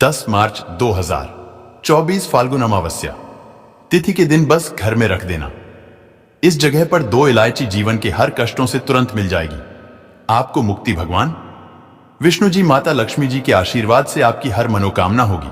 10 मार्च 2024 फाल्गुन अमावस्या तिथि के दिन बस घर में रख देना। इस जगह पर 2 इलायची जीवन के हर कष्टों से तुरंत मिल जाएगी। आपको मुक्ति भगवान विष्णु जी, माता लक्ष्मी जी के आशीर्वाद से आपकी हर मनोकामना होगी।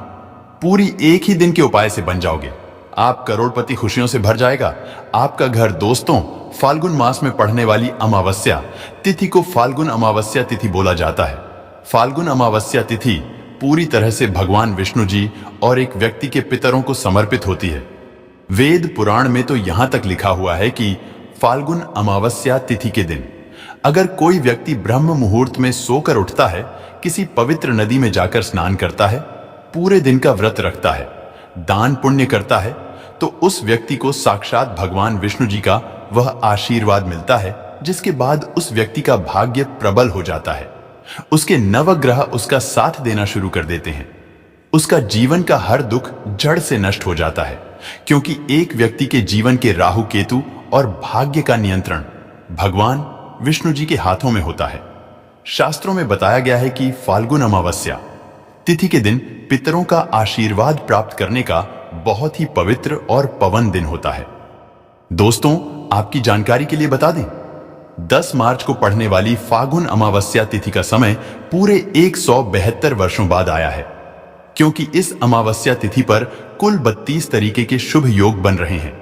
पूरी एक ही दिन के उपाय से बन जाओगे। आप करोड़पति खुशियों से भर जाएगा। आपका घर दोस्तों, फाल्गुन मास में पड़ने वाली अमावस्या तिथि को फाल्गुन अमावस्या तिथि बोला जाता है। फाल्गुन अमावस्या तिथि पूरी तरह से भगवान विष्णु जी और एक व्यक्ति के पितरों को समर्पित होती है। वेद पुराण में तो यहां तक लिखा हुआ है कि फाल्गुन अमावस्या तिथि के दिन अगर कोई व्यक्ति ब्रह्म मुहूर्त में सोकर उठता है, किसी पवित्र नदी में जाकर स्नान करता है, पूरे दिन का व्रत रखता है, दान पुण्य करता है, तो उस व्यक्ति को साक्षात भगवान विष्णु जी का वह आशीर्वाद मिलता है, जिसके बाद उस व्यक्ति का भाग्य प्रबल हो जाता है। उसके नवग्रह उसका साथ देना शुरू कर देते हैं। उसका जीवन का हर दुख जड़ से नष्ट हो जाता है, क्योंकि एक व्यक्ति के जीवन के राहु केतु और भाग्य का नियंत्रण भगवान विष्णु जी के हाथों में होता है। शास्त्रों में बताया गया है कि फाल्गुन अमावस्या तिथि के दिन पितरों का आशीर्वाद प्राप्त करने का बहुत ही पवित्र और पावन दिन होता है। दोस्तों, आपकी जानकारी के लिए बता दें, 10 मार्च को पड़ने वाली फाल्गुन अमावस्या तिथि का समय पूरे 172 वर्षों बाद आया है, क्योंकि इस अमावस्या तिथि पर कुल 32 तरीके के शुभ योग बन रहे हैं,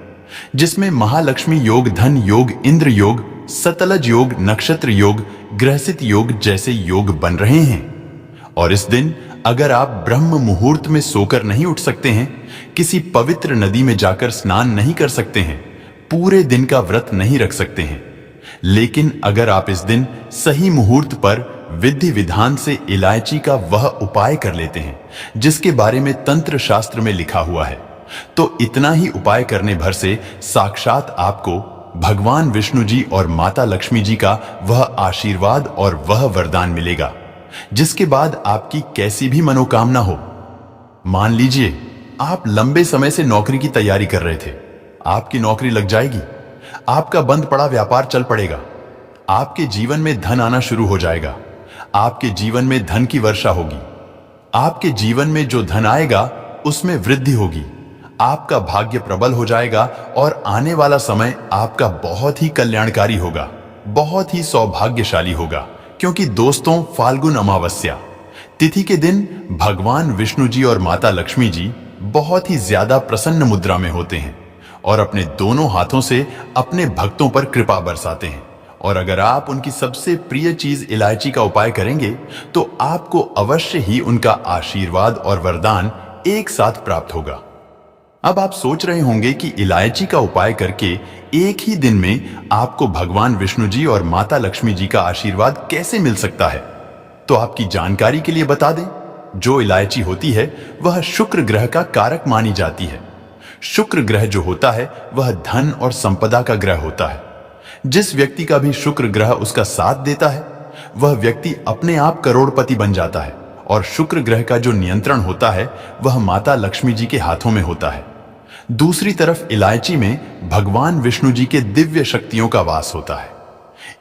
जिसमें महालक्ष्मी योग, धन योग, इंद्र योग, सतलज योग, नक्षत्र योग, ग्रहस्थित योग जैसे योग बन रहे हैं। और इस दिन अगर आप ब्रह्म मुहूर्त में सोकर नहीं उठ सकते हैं, किसी पवित्र नदी में जाकर स्नान नहीं कर सकते हैं, पूरे दिन का व्रत नहीं रख सकते हैं, लेकिन अगर आप इस दिन सही मुहूर्त पर विधि विधान से इलायची का वह उपाय कर लेते हैं जिसके बारे में तंत्र शास्त्र में लिखा हुआ है, तो इतना ही उपाय करने भर से साक्षात आपको भगवान विष्णु जी और माता लक्ष्मी जी का वह आशीर्वाद और वह वरदान मिलेगा, जिसके बाद आपकी कैसी भी मनोकामना हो। मान लीजिए आप लंबे समय से नौकरी की तैयारी कर रहे थे, आपकी नौकरी लग जाएगी, आपका बंद पड़ा व्यापार चल पड़ेगा, आपके जीवन में धन आना शुरू हो जाएगा, आपके जीवन में धन की वर्षा होगी, आपके जीवन में जो धन आएगा उसमें वृद्धि होगी, आपका भाग्य प्रबल हो जाएगा और आने वाला समय आपका बहुत ही कल्याणकारी होगा, बहुत ही सौभाग्यशाली होगा। क्योंकि दोस्तों, फाल्गुन अमावस्या तिथि के दिन भगवान विष्णु जी और माता लक्ष्मी जी बहुत ही ज्यादा प्रसन्न मुद्रा में होते हैं और अपने दोनों हाथों से अपने भक्तों पर कृपा बरसाते हैं। और अगर आप उनकी सबसे प्रिय चीज इलायची का उपाय करेंगे तो आपको अवश्य ही उनका आशीर्वाद और वरदान एक साथ प्राप्त होगा। अब आप सोच रहे होंगे कि इलायची का उपाय करके एक ही दिन में आपको भगवान विष्णु जी और माता लक्ष्मी जी का आशीर्वाद कैसे मिल सकता है। तो आपकी जानकारी के लिए बता दें, जो इलायची होती है वह शुक्र ग्रह का कारक मानी जाती है। शुक्र ग्रह जो होता है वह धन और संपदा का ग्रह होता है। जिस व्यक्ति का भी शुक्र ग्रह उसका साथ देता है वह व्यक्ति अपने आप करोड़पति बन जाता है, और शुक्र ग्रह का जो नियंत्रण होता है वह माता लक्ष्मी जी के हाथों में होता है। दूसरी तरफ इलायची में भगवान विष्णु जी के दिव्य शक्तियों का वास होता है।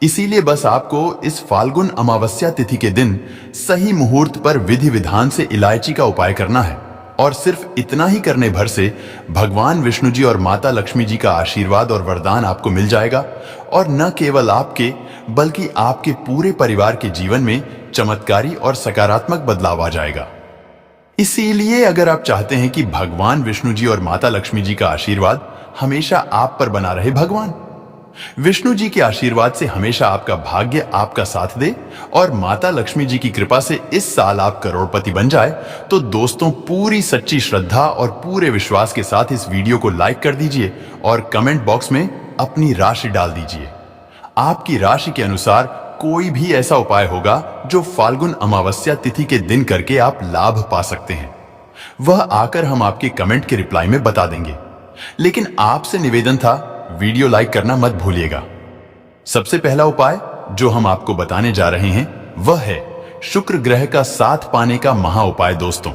इसीलिए बस आपको इस फाल्गुन अमावस्या तिथि के दिन सही मुहूर्त पर विधि विधान से इलायची का उपाय करना है, और सिर्फ इतना ही करने भर से भगवान विष्णु जी और माता लक्ष्मी जी का आशीर्वाद और वरदान आपको मिल जाएगा, और न केवल आपके बल्कि आपके पूरे परिवार के जीवन में चमत्कारी और सकारात्मक बदलाव आ जाएगा। इसीलिए अगर आप चाहते हैं कि भगवान विष्णु जी और माता लक्ष्मी जी का आशीर्वाद हमेशा आप पर बना रहे, भगवान विष्णु जी के आशीर्वाद से हमेशा आपका भाग्य आपका साथ दे और माता लक्ष्मी जी की कृपा से इस साल आप करोड़पति बन जाए, तो दोस्तों पूरी सच्ची श्रद्धा और पूरे विश्वास के साथ इस वीडियो को लाइक कर दीजिए और कमेंट बॉक्स में अपनी राशि डाल दीजिए। आपकी राशि के अनुसार कोई भी ऐसा उपाय होगा जो फाल्गुन अमावस्या तिथि के दिन करके आप लाभ पा सकते हैं, वह आकर हम आपके कमेंट के रिप्लाई में बता देंगे। लेकिन आपसे निवेदन था, वीडियो लाइक करना मत भूलिएगा। सबसे पहला उपाय जो हम आपको बताने जा रहे हैं वह है शुक्र ग्रह का साथ पाने का महा उपाय। दोस्तों,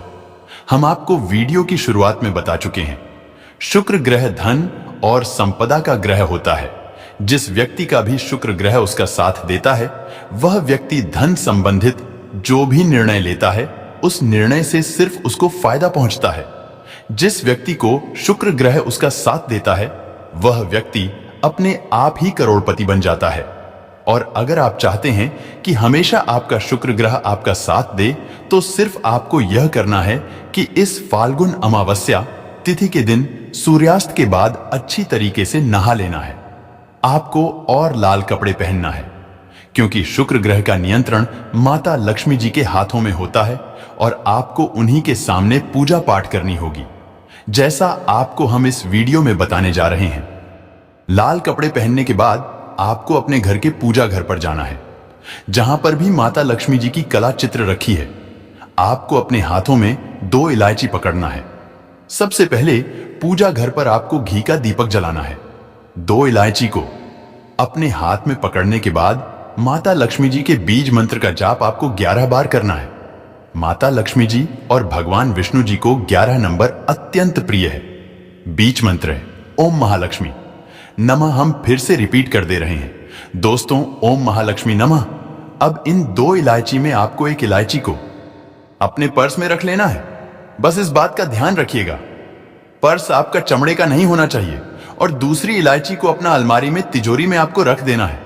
हम आपको वीडियो की शुरुआत में बता चुके हैं, शुक्र ग्रह धन और संपदा का ग्रह होता है। जिस व्यक्ति का भी शुक्र ग्रह उसका साथ देता है वह व्यक्ति धन संबंधित जो भी निर्णय लेता है उस निर्णय से सिर्फ उसको फायदा पहुंचता है। जिस व्यक्ति को शुक्र ग्रह उसका साथ देता है वह व्यक्ति अपने आप ही करोड़पति बन जाता है। और अगर आप चाहते हैं कि हमेशा आपका शुक्र ग्रह आपका साथ दे तो सिर्फ आपको यह करना है कि इस फाल्गुन अमावस्या तिथि के दिन सूर्यास्त के बाद अच्छी तरीके से नहा लेना है। आपको और लाल कपड़े पहनना है क्योंकि शुक्र ग्रह का नियंत्रण माता लक्ष्मी जी के हाथों में होता है और आपको उन्हीं के सामने पूजा पाठ करनी होगी, जैसा आपको हम इस वीडियो में बताने जा रहे हैं। लाल कपड़े पहनने के बाद आपको अपने घर के पूजा घर पर जाना है, जहां पर भी माता लक्ष्मी जी की कला चित्र रखी है। आपको अपने हाथों में 2 इलायची पकड़ना है। सबसे पहले पूजा घर पर आपको घी का दीपक जलाना है। 2 इलायची को अपने हाथ में पकड़ने के बाद माता लक्ष्मी जी के बीज मंत्र का जाप आपको 11 बार करना है। माता लक्ष्मी जी और भगवान विष्णु जी को 11 नंबर अत्यंत प्रिय है। बीज मंत्र है ओम महालक्ष्मी नमः। हम फिर से रिपीट कर दे रहे हैं दोस्तों, ओम महालक्ष्मी नमः। अब इन 2 इलायची में आपको एक इलायची को अपने पर्स में रख लेना है। बस इस बात का ध्यान रखिएगा, पर्स आपका चमड़े का नहीं होना चाहिए। और दूसरी इलायची को अपना अलमारी में तिजोरी में आपको रख देना है।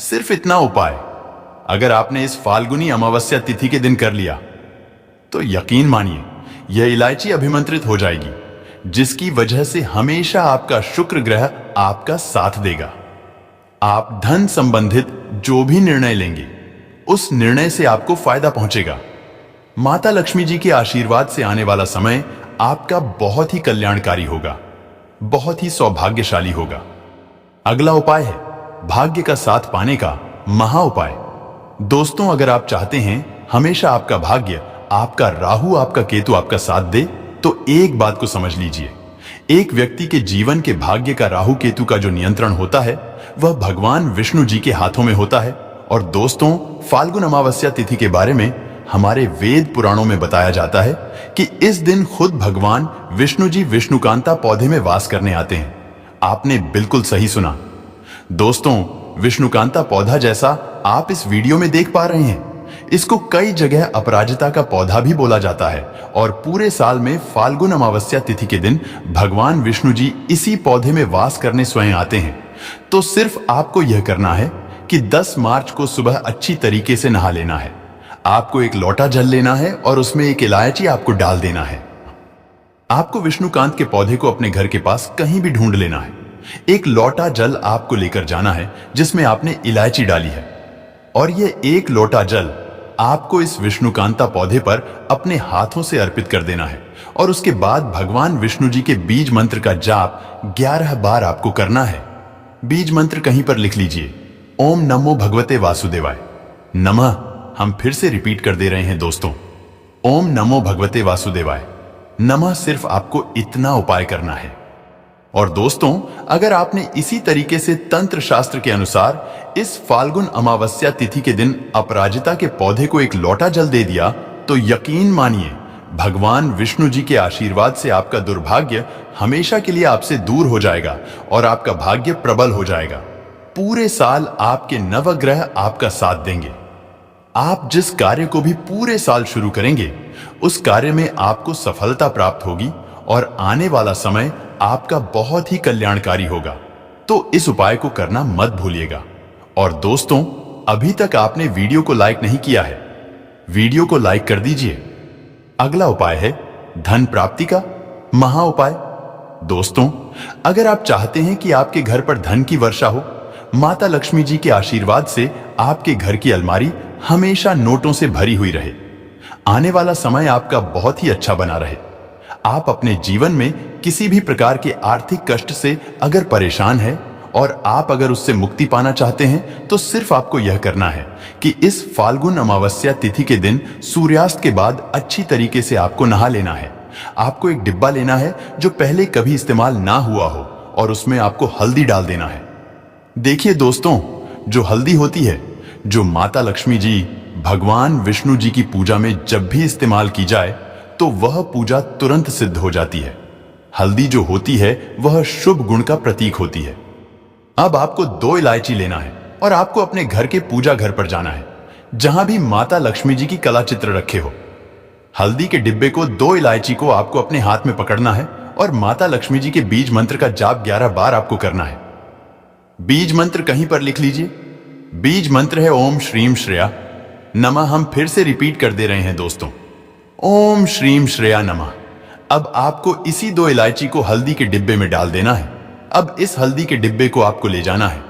सिर्फ इतना उपाय अगर आपने इस फाल्गुनी अमावस्या तिथि के दिन कर लिया तो यकीन मानिए यह इलायची अभिमंत्रित हो जाएगी, जिसकी वजह से हमेशा आपका शुक्र ग्रह आपका साथ देगा। आप धन संबंधित जो भी निर्णय लेंगे उस निर्णय से आपको फायदा पहुंचेगा। माता लक्ष्मी जी के आशीर्वाद से आने वाला समय आपका बहुत ही कल्याणकारी होगा, बहुत ही सौभाग्यशाली होगा। अगला उपाय है भाग्य का साथ पाने का महा उपाय। दोस्तों, अगर आप चाहते हैं हमेशा आपका भाग्य, आपका राहु, आपका केतु आपका साथ दे तो एक बात को समझ लीजिए, एक व्यक्ति के जीवन के भाग्य का राहु केतु का जो नियंत्रण होता है वह भगवान विष्णु जी के हाथों में होता है। और दोस्तों, फाल्गुन अमावस्या तिथि के बारे में हमारे वेद पुराणों में बताया जाता है कि इस दिन खुद भगवान विष्णु जी विष्णुकांता पौधे में वास करने आते हैं। आपने बिल्कुल सही सुना दोस्तों, विष्णुकांता पौधा जैसा आप इस वीडियो में देख पा रहे हैं, इसको कई जगह अपराजिता का पौधा भी बोला जाता है। और पूरे साल में फाल्गुन अमावस्या तिथि के दिन भगवान विष्णु जी इसी पौधे में वास करने स्वयं आते हैं। तो सिर्फ आपको यह करना है कि 10 मार्च को सुबह अच्छी तरीके से नहा लेना है। आपको एक लोटा जल लेना है और उसमें एक इलायची आपको डाल देना है। आपको विष्णुकांत के पौधे को अपने घर के पास कहीं भी ढूंढ लेना है। एक लोटा जल आपको लेकर जाना है जिसमें आपने इलायची डाली है, और यह एक लोटा जल आपको इस विष्णुकांता पौधे पर अपने हाथों से अर्पित कर देना है। और उसके बाद भगवान विष्णु जी के बीज मंत्र का जाप 11 बार आपको करना है। बीज मंत्र कहीं पर लिख लीजिए, ओम नमो भगवते वासुदेवाय नमः। हम फिर से रिपीट कर दे रहे हैं दोस्तों, ओम नमो भगवते वासुदेवाय नमः। सिर्फ आपको इतना उपाय करना है। और दोस्तों, अगर आपने इसी तरीके से तंत्र शास्त्र के अनुसार इस फाल्गुन अमावस्या तिथि के दिन अपराजिता के पौधे को एक लोटा जल दे दिया तो यकीन मानिए भगवान विष्णु जी के आशीर्वाद से आपका दुर्भाग्य हमेशा के लिए आपसे दूर हो जाएगा और आपका भाग्य प्रबल हो जाएगा। पूरे साल आपके नवग्रह आपका साथ देंगे। आप जिस कार्य को भी पूरे साल शुरू करेंगे उस कार्य में आपको सफलता प्राप्त होगी और आने वाला समय आपका बहुत ही कल्याणकारी होगा। तो इस उपाय को करना मत भूलिएगा। और दोस्तों, अभी तक आपने वीडियो को लाइक नहीं किया है, वीडियो को लाइक कर दीजिए। अगला उपाय है धन प्राप्ति का महा उपाय। दोस्तों, अगर आप चाहते हैं कि आपके घर पर धन की वर्षा हो, माता लक्ष्मी जी के आशीर्वाद से आपके घर की अलमारी हमेशा नोटों से भरी हुई रहे, आने वाला समय आपका बहुत ही अच्छा बना रहे, आप अपने जीवन में किसी भी प्रकार के आर्थिक कष्ट से अगर परेशान हैं और आप अगर उससे मुक्ति पाना चाहते हैं तो सिर्फ आपको यह करना है कि इस फाल्गुन अमावस्या तिथि के दिन सूर्यास्त के बाद अच्छी तरीके से आपको नहा लेना है। आपको एक डिब्बा लेना है जो पहले कभी इस्तेमाल ना हुआ हो और उसमें आपको हल्दी डाल देना है। देखिए दोस्तों, जो हल्दी होती है, जो माता लक्ष्मी जी, भगवान विष्णु जी की पूजा में जब भी इस्तेमाल की जाए तो वह पूजा तुरंत सिद्ध हो जाती है। हल्दी जो होती है वह शुभ गुण का प्रतीक होती है। अब आपको 2 इलायची लेना है और आपको अपने घर के पूजा घर पर जाना है जहां भी माता लक्ष्मी जी की कला चित्र रखे हो। हल्दी के डिब्बे को 2 इलायची को आपको अपने हाथ में पकड़ना है और माता लक्ष्मी जी के बीज मंत्र का जाप 11 बार आपको करना है। बीज मंत्र कहीं पर लिख लीजिए। बीज मंत्र है ओम श्रीम श्रेया नमः। हम फिर से रिपीट कर दे रहे हैं दोस्तों, ओम श्रीम श्रेया नमः। अब आपको इसी 2 इलायची को हल्दी के डिब्बे में डाल देना है। अब इस हल्दी के डिब्बे को आपको ले जाना है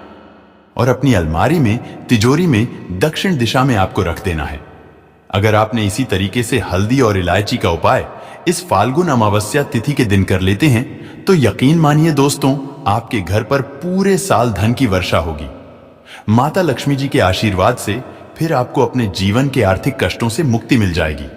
और अपनी अलमारी में, तिजोरी में दक्षिण दिशा में आपको रख देना है। अगर आपने इसी तरीके से हल्दी और इलायची का उपाय इस फाल्गुन अमावस्या तिथि के दिन कर लेते हैं तो यकीन मानिए दोस्तों, आपके घर पर पूरे साल धन की वर्षा होगी। माता लक्ष्मी जी के आशीर्वाद से फिर आपको अपने जीवन के आर्थिक कष्टों से मुक्ति मिल जाएगी।